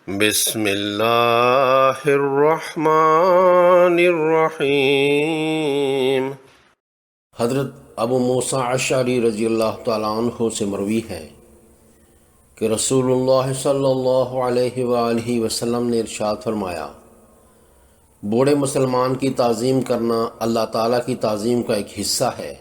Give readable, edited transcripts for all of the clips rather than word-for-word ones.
بسم اللہ الرحمن الرحیم۔ حضرت ابو موسیٰ اشعری رضی اللہ تعالیٰ عنہ سے مروی ہے کہ رسول اللہ صلی اللہ علیہ وآلہ وسلم نے ارشاد فرمایا، بوڑھے مسلمان کی تعظیم کرنا اللہ تعالیٰ کی تعظیم کا ایک حصہ ہے،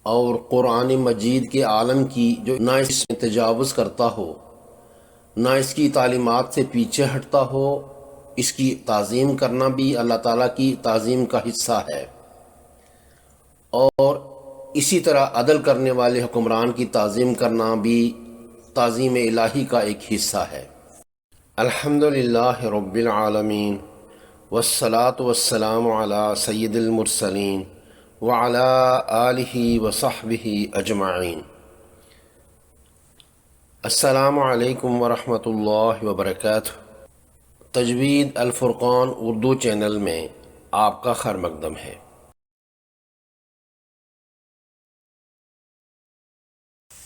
اور قرآن مجید کے عالم کی جو نہ اس میں تجاوز کرتا ہو نہ اس کی تعلیمات سے پیچھے ہٹتا ہو، اس کی تعظیم کرنا بھی اللہ تعالیٰ کی تعظیم کا حصہ ہے، اور اسی طرح عدل کرنے والے حکمران کی تعظیم کرنا بھی تعظیم الہی کا ایک حصہ ہے۔ الحمدللہ رب العالمین، والصلاة والسلام علی سید المرسلین وعلی آلہ وصحبہ اجمعین۔ السلام علیکم ورحمۃ اللہ وبرکاتہ۔ تجوید الفرقان اردو چینل میں آپ کا خیر مقدم ہے۔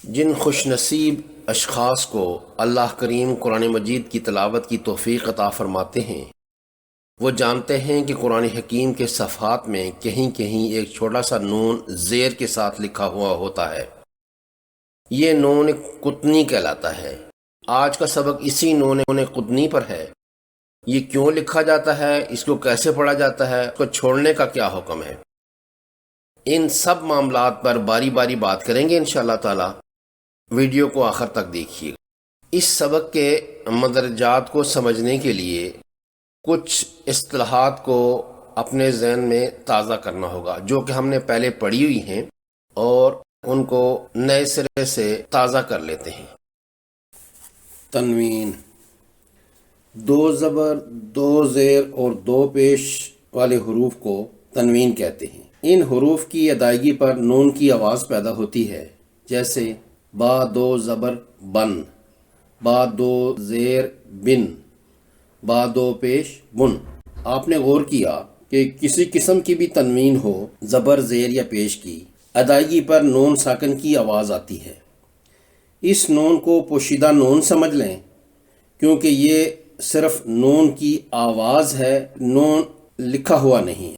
جن خوش نصیب اشخاص کو اللہ کریم قرآن مجید کی تلاوت کی توفیق عطا فرماتے ہیں، وہ جانتے ہیں کہ قرآن حکیم کے صفحات میں کہیں کہیں ایک چھوٹا سا نون زیر کے ساتھ لکھا ہوا ہوتا ہے۔ یہ نون قطنی کہلاتا ہے۔ آج کا سبق اسی نون قطنی پر ہے۔ یہ کیوں لکھا جاتا ہے، اس کو کیسے پڑھا جاتا ہے، اس کو چھوڑنے کا کیا حکم ہے، ان سب معاملات پر باری باری بات کریں گے انشاءاللہ تعالی۔ ویڈیو کو آخر تک دیکھیے۔ اس سبق کے مدرجات کو سمجھنے کے لیے کچھ اصطلاحات کو اپنے ذہن میں تازہ کرنا ہوگا جو کہ ہم نے پہلے پڑھی ہوئی ہیں، اور ان کو نئے سرے سے تازہ کر لیتے ہیں۔ تنوین، دو زبر، دو زیر اور دو پیش والے حروف کو تنوین کہتے ہیں۔ ان حروف کی ادائیگی پر نون کی آواز پیدا ہوتی ہے، جیسے با دو زبر بن، با دو زیر بن، با دو پیش بن۔ آپ نے غور کیا کہ کسی قسم کی بھی تنوین ہو، زبر، زیر یا پیش کی، ادائیگی پر نون ساکن کی آواز آتی ہے۔ اس نون کو پوشیدہ نون سمجھ لیں، کیونکہ یہ صرف نون کی آواز ہے، نون لکھا ہوا نہیں ہے۔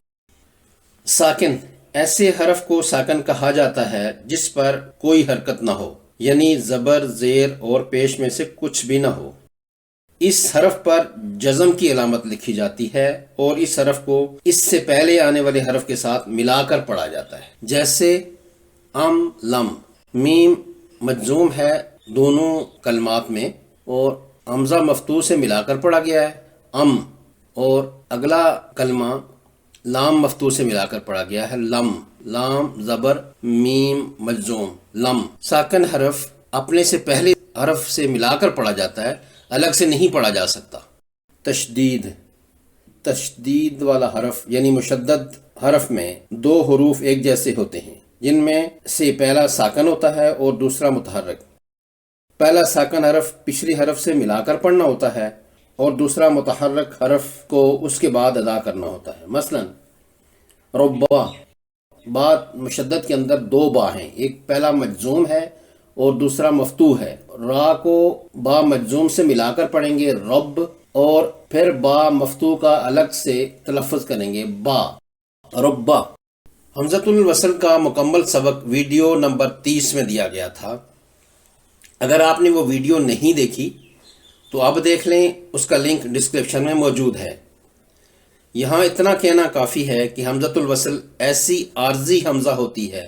ساکن، ایسے حرف کو ساکن کہا جاتا ہے جس پر کوئی حرکت نہ ہو، یعنی زبر، زیر اور پیش میں سے کچھ بھی نہ ہو۔ اس حرف پر جزم کی علامت لکھی جاتی ہے، اور اس حرف کو اس سے پہلے آنے والے حرف کے ساتھ ملا کر پڑھا جاتا ہے، جیسے ام، لم۔ میم مجزوم ہے دونوں کلمات میں، اور حمزہ مفتوح سے ملا کر پڑھا گیا ہے ام، اور اگلا کلمہ لام مفتوح سے ملا کر پڑھا گیا ہے لم۔ لام زبر، میم مجزوم، لم۔ ساکن حرف اپنے سے پہلے حرف سے ملا کر پڑھا جاتا ہے، الگ سے نہیں پڑھا جا سکتا۔ تشدید، تشدید والا حرف یعنی مشدد حرف میں دو حروف ایک جیسے ہوتے ہیں، جن میں سے پہلا ساکن ہوتا ہے اور دوسرا متحرک۔ پہلا ساکن حرف پچھلی حرف سے ملا کر پڑھنا ہوتا ہے، اور دوسرا متحرک حرف کو اس کے بعد ادا کرنا ہوتا ہے۔ مثلا ربا، با مشدد کے اندر دو با ہیں، ایک پہلا مجزوم ہے اور دوسرا مفتوح ہے۔ را کو با مجزوم سے ملا کر پڑھیں گے رب، اور پھر با مفتوح کا الگ سے تلفظ کریں گے با، ربا۔ حمزۃ الوصل کا مکمل سبق ویڈیو نمبر 30 میں دیا گیا تھا۔ اگر آپ نے وہ ویڈیو نہیں دیکھی تو اب دیکھ لیں، اس کا لنک ڈسکرپشن میں موجود ہے۔ یہاں اتنا کہنا کافی ہے کہ حمزۃ الوصل ایسی عارضی حمزہ ہوتی ہے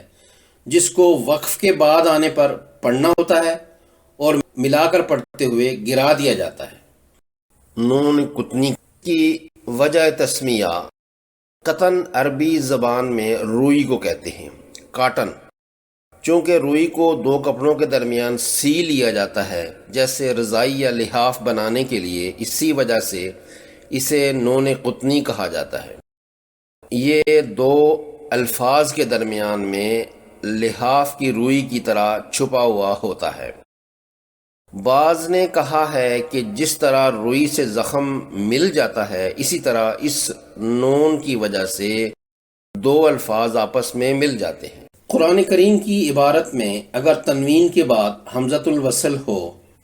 جس کو وقف کے بعد آنے پر پڑھنا ہوتا ہے اور ملا کر پڑھتے ہوئے گرا دیا جاتا ہے۔ نون قطنی کی وجہ تسمیہ قطن عربی زبان میں روئی کو کہتے ہیں، کاٹن۔ چونکہ روئی کو دو کپڑوں کے درمیان سی لیا جاتا ہے، جیسے رضائی یا لحاف بنانے کے لیے، اسی وجہ سے اسے نون قطنی کہا جاتا ہے۔ یہ دو الفاظ کے درمیان میں لحاف کی روئی کی طرح چھپا ہوا ہوتا ہے۔ بعض نے کہا ہے کہ جس طرح روئی سے زخم مل جاتا ہے، اسی طرح اس نون کی وجہ سے دو الفاظ آپس میں مل جاتے ہیں۔ قرآن کریم کی عبارت میں اگر تنوین کے بعد حمزۃ الوصل ہو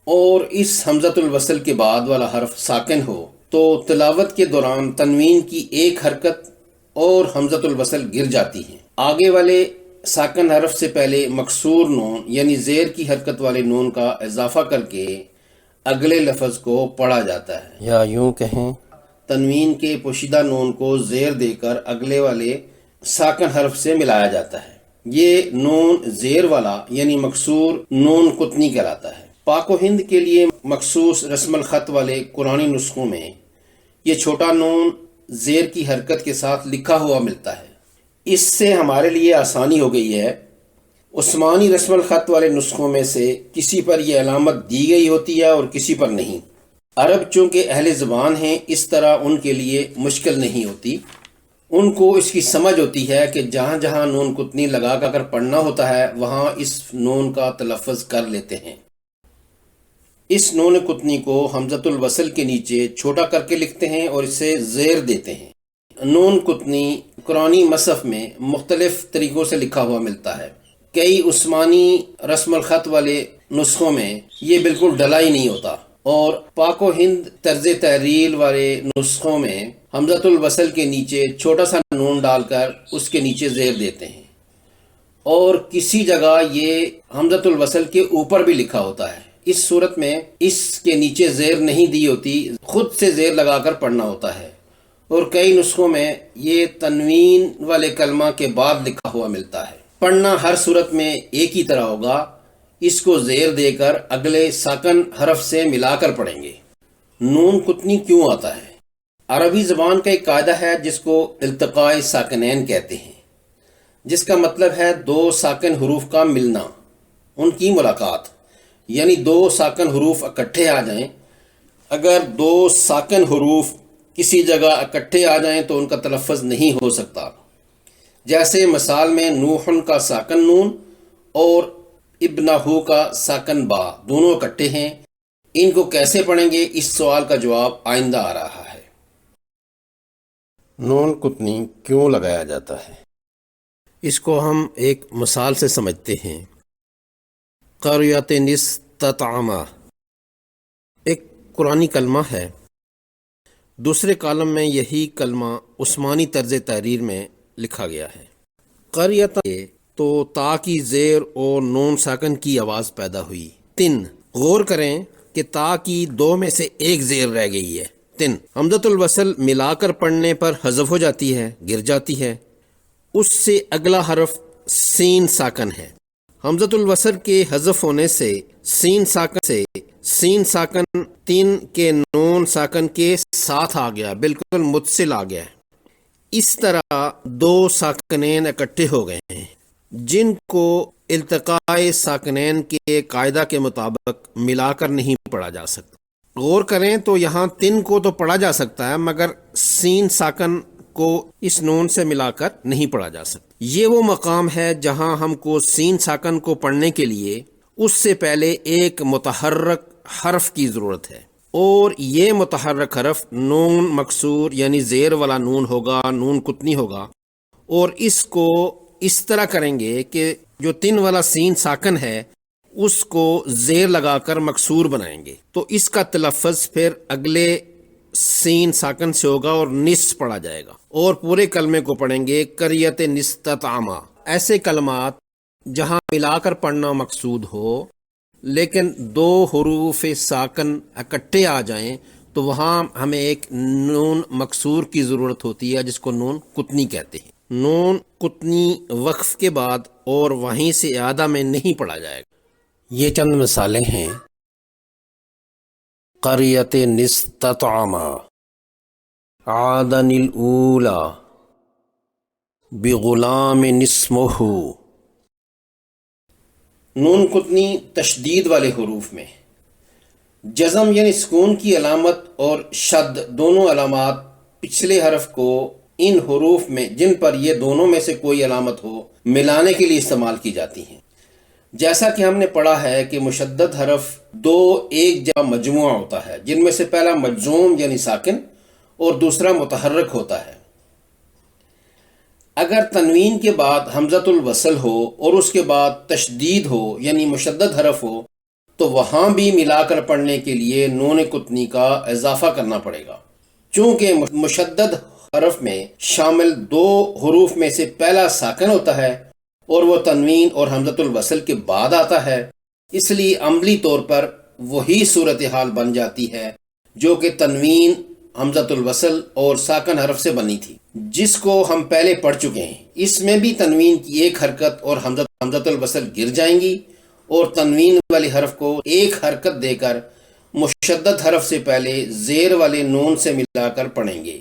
اور اس حمزۃ الوصل کے بعد والا حرف ساکن ہو تو تلاوت کے دوران تنوین کی ایک حرکت اور حمزۃ الوصل گر جاتی ہے۔ آگے والے ساکن حرف سے پہلے مکسور نون یعنی زیر کی حرکت والے نون کا اضافہ کر کے اگلے لفظ کو پڑھا جاتا ہے، یا یوں کہیں تنوین کے پوشیدہ نون کو زیر دے کر اگلے والے ساکن حرف سے ملایا جاتا ہے۔ یہ نون زیر والا یعنی مکسور نون قطنی کہلاتا ہے۔ پاک و ہند کے لیے مخصوص رسم الخط والے قرآنی نسخوں میں یہ چھوٹا نون زیر کی حرکت کے ساتھ لکھا ہوا ملتا ہے۔ اس سے ہمارے لیے آسانی ہو گئی ہے۔ عثمانی رسم الخط والے نسخوں میں سے کسی پر یہ علامت دی گئی ہوتی ہے اور کسی پر نہیں۔ عرب چونکہ اہل زبان ہیں، اس طرح ان کے لیے مشکل نہیں ہوتی۔ ان کو اس کی سمجھ ہوتی ہے کہ جہاں جہاں نون قطنی لگا کر پڑھنا ہوتا ہے وہاں اس نون کا تلفظ کر لیتے ہیں۔ اس نون قطنی کو حمزۃ الوصل کے نیچے چھوٹا کر کے لکھتے ہیں اور اسے زیر دیتے ہیں۔ نون قطنی قرآنی مصحف میں مختلف طریقوں سے لکھا ہوا ملتا ہے۔ کئی عثمانی رسم الخط والے نسخوں میں یہ بالکل ڈلا ہی نہیں ہوتا، اور پاک و ہند طرز تحریر والے نسخوں میں حمزۃ الوصل کے نیچے چھوٹا سا نون ڈال کر اس کے نیچے زیر دیتے ہیں، اور کسی جگہ یہ حمزۃ الوصل کے اوپر بھی لکھا ہوتا ہے۔ اس صورت میں اس کے نیچے زیر نہیں دی ہوتی، خود سے زیر لگا کر پڑھنا ہوتا ہے، اور کئی نسخوں میں یہ تنوین والے کلمہ کے بعد لکھا ہوا ملتا ہے۔ پڑھنا ہر صورت میں ایک ہی طرح ہوگا، اس کو زیر دے کر اگلے ساکن حرف سے ملا کر پڑھیں گے۔ نون قطنی کیوں آتا ہے؟ عربی زبان کا ایک قاعدہ ہے جس کو التقاء ساکنین کہتے ہیں، جس کا مطلب ہے دو ساکن حروف کا ملنا، ان کی ملاقات، یعنی دو ساکن حروف اکٹھے آ جائیں۔ اگر دو ساکن حروف کسی جگہ اکٹھے آ جائیں تو ان کا تلفظ نہیں ہو سکتا، جیسے مثال میں نوحن کا ساکن نون اور ابنہو کا ساکن با دونوں اکٹھے ہیں۔ ان کو کیسے پڑھیں گے، اس سوال کا جواب آئندہ آ رہا ہے۔ نون قطنی کیوں لگایا جاتا ہے؟ اس کو ہم ایک مثال سے سمجھتے ہیں۔ قریۃ نستطعما ایک قرآنی کلمہ ہے۔ دوسرے کالم میں یہی کلمہ عثمانی طرز تحریر میں لکھا گیا ہے۔ قریۃ تو تا کی زیر اور نون ساکن کی آواز پیدا ہوئی۔ تن، غور کریں کہ تا کی دو میں سے ایک زیر رہ گئی ہے، تن۔ حمزۃ الوصل ملا کر پڑھنے پر حذف ہو جاتی ہے، گر جاتی ہے۔ اس سے اگلا حرف سین ساکن ہے۔ حمزۃ الوصل کے حذف ہونے سے سین ساکن تین کے نون ساکن کے ساتھ آ گیا، بالکل متصل آ گیا ہے۔ اس طرح دو ساکنین اکٹھے ہو گئے ہیں جن کو التقاء ساکنین کے قاعدہ کے مطابق ملا کر نہیں پڑھا جا سکتا۔ غور کریں تو یہاں تن کو تو پڑھا جا سکتا ہے، مگر سین ساکن کو اس نون سے ملا کر نہیں پڑھا جا سکتا۔ یہ وہ مقام ہے جہاں ہم کو سین ساکن کو پڑھنے کے لیے اس سے پہلے ایک متحرک حرف کی ضرورت ہے، اور یہ متحرک حرف نون مکسور یعنی زیر والا نون ہوگا، نون قطنی ہوگا، اور اس کو اس طرح کریں گے کہ جو تن والا سین ساکن ہے اس کو زیر لگا کر مکسور بنائیں گے، تو اس کا تلفظ پھر اگلے سین ساکن سے ہوگا اور نس پڑھا جائے گا، اور پورے کلمے کو پڑھیں گے قریۃ نستطعما۔ ایسے کلمات جہاں ملا کر پڑھنا مقصود ہو لیکن دو حروف ساکن اکٹھے آ جائیں تو وہاں ہمیں ایک نون مکسور کی ضرورت ہوتی ہے جس کو نون قطنی کہتے ہیں۔ نون قطنی وقف کے بعد اور وہیں سے اعادہ میں نہیں پڑھا جائے گا۔ یہ چند مثالیں ہیں۔ قریۃ نستطعما، عادن الاولی، بغلام اسمہ۔ نون قطنی تشدید والے حروف میں جزم یعنی سکون کی علامت اور شد دونوں علامات پچھلے حرف کو ان حروف میں جن پر یہ دونوں میں سے کوئی علامت ہو ملانے کے لیے استعمال کی جاتی ہیں۔ جیسا کہ ہم نے پڑھا ہے کہ مشدد حرف دو ایک جگہ مجموعہ ہوتا ہے، جن میں سے پہلا مجزوم یعنی ساکن اور دوسرا متحرک ہوتا ہے۔ اگر تنوین کے بعد حمزۃ الوصل ہو اور اس کے بعد تشدید ہو یعنی مشدد حرف ہو تو وہاں بھی ملا کر پڑھنے کے لیے نون قطنی کا اضافہ کرنا پڑے گا۔ چونکہ مشدد حرف میں شامل دو حروف میں سے پہلا ساکن ہوتا ہے اور وہ تنوین اور حمزۃ الوصل کے بعد آتا ہے، اس لیے عملی طور پر وہی صورتحال بن جاتی ہے جو کہ تنوین، حمزۃ الوصل اور ساکن حرف سے بنی تھی، جس کو ہم پہلے پڑھ چکے ہیں۔ اس میں بھی تنوین کی ایک حرکت اور حمزۃ الوصل گر جائیں گی اور تنوین والے حرف کو ایک حرکت دے کر مشدد حرف سے پہلے زیر والے نون سے ملا کر پڑھیں گے۔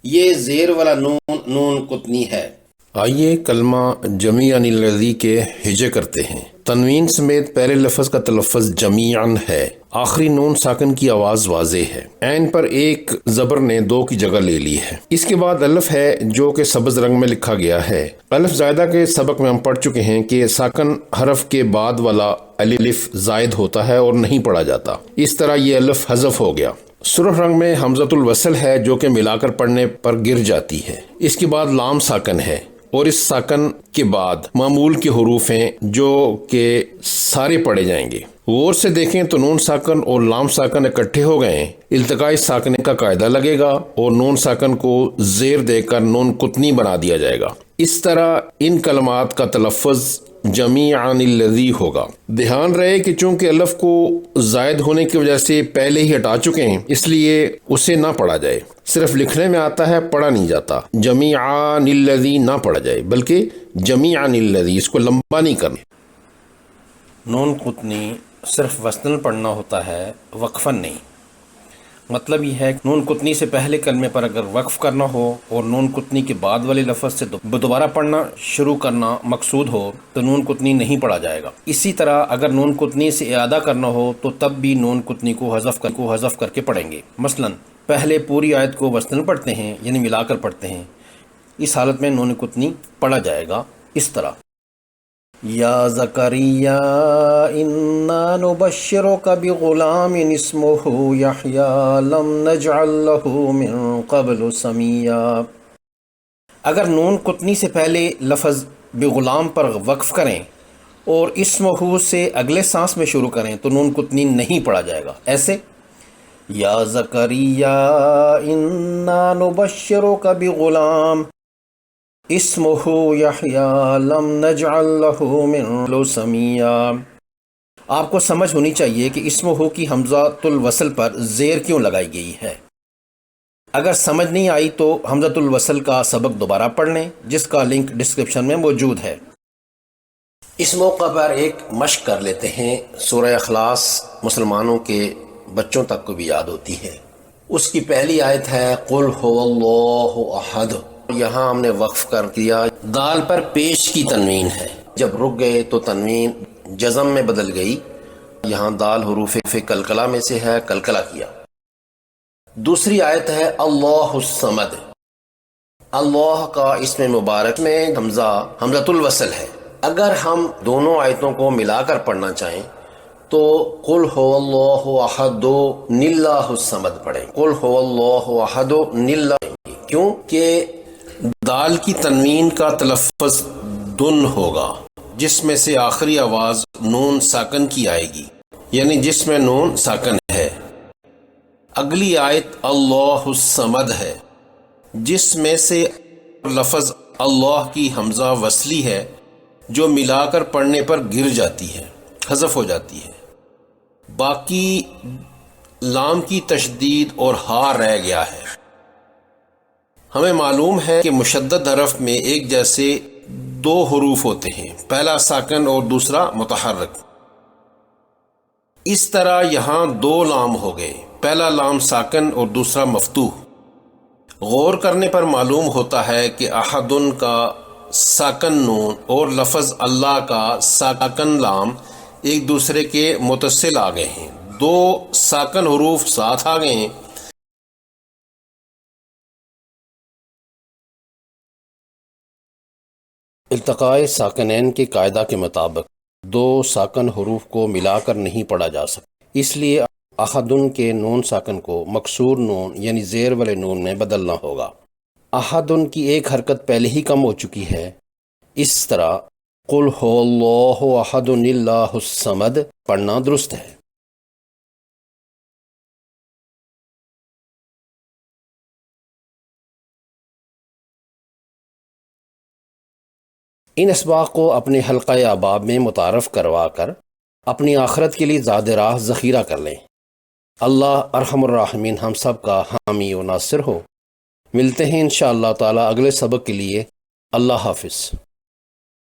یہ زیر والا نون نون قطنی ہے۔ آئیے کلمہ جمیعاً الذی کے ہجے کرتے ہیں۔ تنوین سمیت پہلے لفظ کا تلفظ جمیعاً ہے، آخری نون ساکن کی آواز واضح ہے، عین پر ایک زبر نے دو کی جگہ لے لی ہے۔ اس کے بعد الف ہے جو کہ سبز رنگ میں لکھا گیا ہے۔ الف زائدہ کے سبق میں ہم پڑھ چکے ہیں کہ ساکن حرف کے بعد والا الف زائد ہوتا ہے اور نہیں پڑھا جاتا، اس طرح یہ الف حذف ہو گیا۔ سرخ رنگ میں حمزۃ الوصل ہے جو کہ ملا کر پڑھنے پر گر جاتی ہے۔ اس کے بعد لام ساکن ہے اور اس ساکن کے بعد معمول کے حروف ہیں جو کہ سارے پڑھے جائیں گے۔ غور سے دیکھیں تو نون ساکن اور لام ساکن اکٹھے ہو گئے ہیں، التقائی ساکنے کا قاعدہ لگے گا اور نون ساکن کو زیر دے کر نون قطنی بنا دیا جائے گا۔ اس طرح ان کلمات کا تلفظ جمیعاً الذی ہوگا۔ دھیان رہے کہ چونکہ الف کو زائد ہونے کی وجہ سے پہلے ہی ہٹا چکے ہیں، اس لیے اسے نہ پڑھا جائے، صرف لکھنے میں آتا ہے، پڑھا نہیں جاتا۔ جمیعاً الذی نہ پڑھا جائے بلکہ جمیعاً الذی، اس کو لمبا نہیں کرنا۔ نون قطنی صرف وزن پڑھنا ہوتا ہے، وقفاً نہیں۔ مطلب یہ ہے کہ نون قطنی سے پہلے کلمے پر اگر وقف کرنا ہو اور نون قطنی کے بعد والے لفظ سے دوبارہ پڑھنا شروع کرنا مقصود ہو تو نون قطنی نہیں پڑھا جائے گا۔ اسی طرح اگر نون قطنی سے اعادہ کرنا ہو تو تب بھی نون قطنی کو حذف کر کے پڑھیں گے۔ مثلا پہلے پوری آیت کو وصلاً پڑھتے ہیں، یعنی ملا کر پڑھتے ہیں، اس حالت میں نون قطنی پڑھا جائے گا اس طرح: یا زکریا انا نبشرک بغلام اسمہ یحییٰ لم نجعل لہ من قبل سمیا۔ اگر نون قطنی سے پہلے لفظ بغلام پر وقف کریں اور اسمہ سے اگلے سانس میں شروع کریں تو نون قطنی نہیں پڑھا جائے گا، ایسے: یا زکریا انا نبشرک بغلام اسمہ یحییٰ لم نجعل لہ من قبل سمیا۔ آپ کو سمجھ ہونی چاہیے کہ اسمہ کی حمزۃ الوصل پر زیر کیوں لگائی گئی ہے۔ اگر سمجھ نہیں آئی تو حمزۃ الوصل کا سبق دوبارہ پڑھ لیں، جس کا لنک ڈسکرپشن میں موجود ہے۔ اس موقع پر ایک مشق کر لیتے ہیں۔ سورہ اخلاص مسلمانوں کے بچوں تک کو بھی یاد ہوتی ہے۔ اس کی پہلی آیت ہے قل هو اللہ احد۔ یہاں ہم نے وقف کر دیا، دال پر پیش کی تنوین ہے، جب رک گئے تو تنوین جزم میں بدل گئی، یہاں دال حروف کلکلہ میں سے ہے، کلکلہ کیا۔ دوسری آیت ہے اللہ الصمد۔ اللہ کا اسم مبارک میں حمزۃ الوصل ہے۔ اگر ہم دونوں آیتوں کو ملا کر پڑھنا چاہیں تو قل هو اللہ احد نلہ الصمد پڑھیں، قل هو اللہ احد نلہ، کیوں کہ دال کی تنوین کا تلفظ دن ہوگا، جس میں سے آخری آواز نون ساکن کی آئے گی، یعنی جس میں نون ساکن ہے۔ اگلی آیت اللہ الصمد ہے، جس میں سے لفظ اللہ کی حمزہ وصلی ہے جو ملا کر پڑھنے پر گر جاتی ہے، حذف ہو جاتی ہے۔ باقی لام کی تشدید اور ہا رہ گیا ہے۔ ہمیں معلوم ہے کہ مشدد حرف میں ایک جیسے دو حروف ہوتے ہیں، پہلا ساکن اور دوسرا متحرک۔ اس طرح یہاں دو لام ہو گئے، پہلا لام ساکن اور دوسرا مفتوح۔ غور کرنے پر معلوم ہوتا ہے کہ احدن کا ساکن نون اور لفظ اللہ کا ساکن لام ایک دوسرے کے متصل آ گئے ہیں، دو ساکن حروف ساتھ آ گئے ہیں۔ التقاء ساکنین کے قاعدہ کے مطابق دو ساکن حروف کو ملا کر نہیں پڑھا جا سکتا، اس لیے احدن کے نون ساکن کو مکسور نون یعنی زیر والے نون میں بدلنا ہوگا۔ احدن کی ایک حرکت پہلے ہی کم ہو چکی ہے، اس طرح قل هو اللہ احد اللہ الصمد پڑھنا درست ہے۔ ان اسباق کو اپنے حلقہ احباب میں متعارف کروا کر اپنی آخرت کے لیے زاد راہ ذخیرہ کر لیں۔ اللہ ارحم الراحمین ہم سب کا حامی و ناصر ہو۔ ملتے ہیں انشاءاللہ تعالی اگلے سبق کے لیے۔ اللہ حافظ۔